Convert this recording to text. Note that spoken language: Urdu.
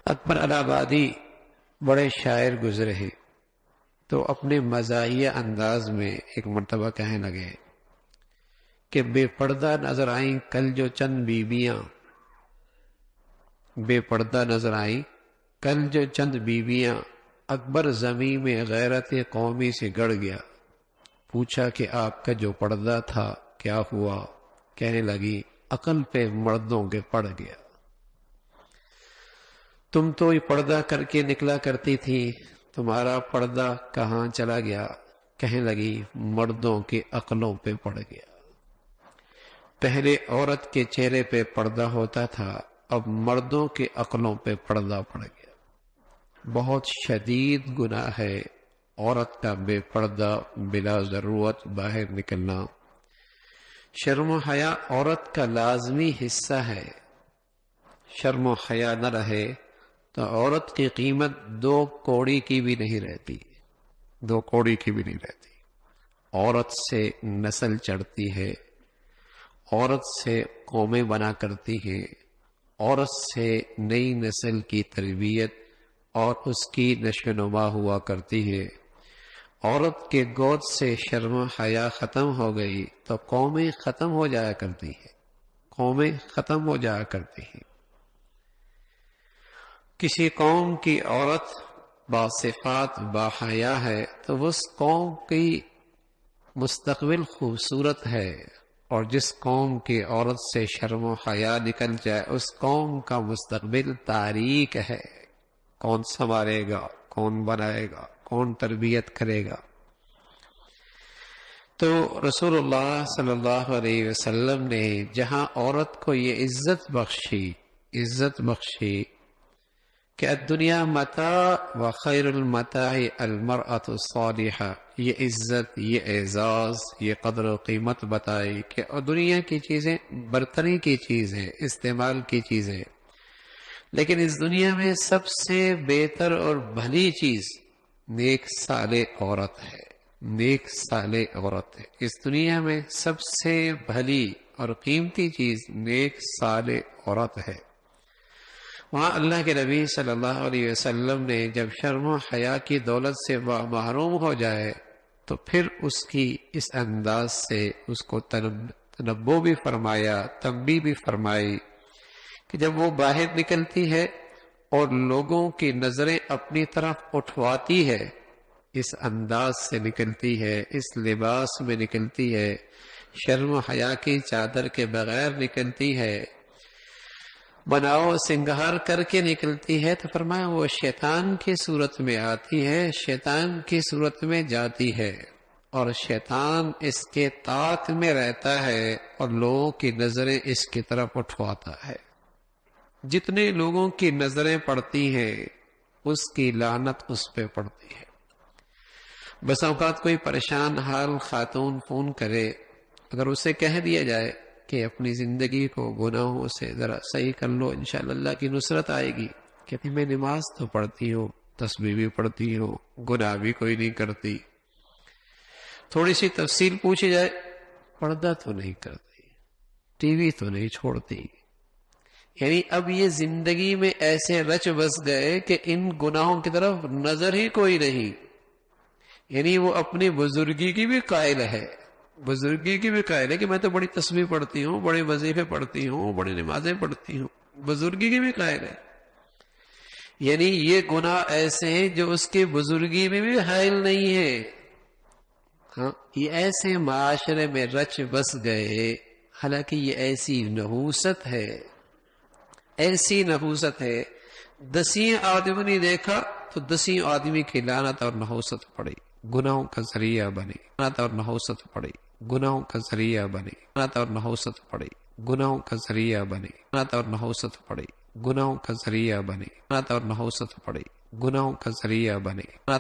اکبر الہ آبادی بڑے شاعر گزرے ہیں، تو اپنے مزاحیہ انداز میں ایک مرتبہ کہنے لگے کہ بے پردہ نظر آئیں کل جو چند بیویاں، بے پردہ نظر آئیں کل جو چند بیویاں، اکبر زمین میں غیرت قومی سے گڑ گیا، پوچھا کہ آپ کا جو پردہ تھا کیا ہوا؟ کہنے لگی عقل پہ مردوں کے پڑ گیا، تم تو یہ پردہ کر کے نکلا کرتی تھی، تمہارا پردہ کہاں چلا گیا؟ کہنے لگی مردوں کی عقلوں پہ پڑ گیا۔ پہلے عورت کے چہرے پہ پردہ ہوتا تھا، اب مردوں کے عقلوں پہ پردہ پڑ گیا۔ بہت شدید گناہ ہے عورت کا بے پردہ بلا ضرورت باہر نکلنا۔ شرم و حیا عورت کا لازمی حصہ ہے، شرم و حیا نہ رہے تو عورت کی قیمت 2 کوڑی کی بھی نہیں رہتی، 2 کوڑی کی بھی نہیں رہتی۔ عورت سے نسل چڑھتی ہے، عورت سے قومیں بنا کرتی ہیں، عورت سے نئی نسل کی تربیت اور اس کی نشو و نما ہوا کرتی ہے۔ عورت کے گود سے شرم و حیا ختم ہو گئی تو قومیں ختم ہو جایا کرتی ہیں، قومیں ختم ہو جایا کرتی ہیں۔ کسی قوم کی عورت باصفات باحیا ہے تو اس قوم کی مستقبل خوبصورت ہے، اور جس قوم کی عورت سے شرم و حیا نکل جائے اس قوم کا مستقبل تاریک ہے۔ کون سنوارے گا، کون بنائے گا، کون تربیت کرے گا؟ تو رسول اللہ صلی اللہ علیہ وسلم نے جہاں عورت کو یہ عزت بخشی کہ الدنیا متاع وخیر المتاع المرأة الصالحہ، یہ عزت، یہ اعزاز، یہ قدر و قیمت بتائی کہ دنیا کی چیزیں برتری کی چیزیں، استعمال کی چیزیں، لیکن اس دنیا میں سب سے بہتر اور بھلی چیز نیک صالح عورت ہے، نیک صالح عورت ہے۔ اس دنیا میں سب سے بھلی اور قیمتی چیز نیک صالح عورت ہے۔ وہاں اللہ کے نبی صلی اللہ علیہ وسلم نے جب شرم و حیا کی دولت سے وہ محروم ہو جائے تو پھر اس کی اس انداز سے اس کو تنبو بھی فرمایا، تنبیہ بھی فرمائی کہ جب وہ باہر نکلتی ہے اور لوگوں کی نظریں اپنی طرف اٹھواتی ہے، اس انداز سے نکلتی ہے، اس لباس میں نکلتی ہے، شرم و حیا کی چادر کے بغیر نکلتی ہے، بناؤ سنگار کر کے نکلتی ہے، تو فرمایا وہ شیطان کی صورت میں آتی ہے، شیطان کی صورت میں جاتی ہے، اور شیطان اس کے طاق میں رہتا ہے اور لوگوں کی نظریں اس کی طرف اٹھواتا ہے۔ جتنے لوگوں کی نظریں پڑتی ہیں اس کی لعنت اس پہ پڑتی ہے۔ بس اوقات کوئی پریشان حال خاتون فون کرے، اگر اسے کہہ دیا جائے کہ اپنی زندگی کو گناہوں سے ذرا صحیح کر لو، انشاءاللہ اللہ کی نصرت آئے گی، کہتی میں نماز تو پڑھتی ہوں، تسبیح بھی پڑھتی ہوں، گناہ بھی کوئی نہیں کرتی۔ تھوڑی سی تفصیل پوچھی جائے، پردہ تو نہیں کرتی، ٹی وی تو نہیں چھوڑتی، یعنی اب یہ زندگی میں ایسے رچ بس گئے کہ ان گناہوں کی طرف نظر ہی کوئی نہیں، یعنی وہ اپنی بزرگی کی بھی قائل ہے، بزرگی کی بھی قائل ہے کہ میں تو بڑی تسبیح پڑھتی ہوں، بڑے وظیفے پڑھتی ہوں، بڑی نمازیں پڑھتی ہوں، بزرگی کی بھی قائل ہے۔ یعنی یہ گناہ ایسے ہیں جو اس کی بزرگی میں بھی حائل نہیں ہے۔ ہاں، یہ ایسے معاشرے میں رچ بس گئے، حالانکہ یہ ایسی نحوست ہے، ایسی نحوست ہے، 10 آدمی نے دیکھا تو 10 آدمی کی لعنت اور نحوست پڑی، گناہوں کا ذریعہ بنے، لعنت اور نحوست پڑی، گناہوں کا ذریعہ بنے، لعنت اور نحوست پڑی، گناہوں کا ذریعہ بنے، لعنت اور نحوست پڑی، گناہوں کا ذریعہ بنے، لعنت اور نحوست پڑی، گناہوں کا ذریعہ بنے۔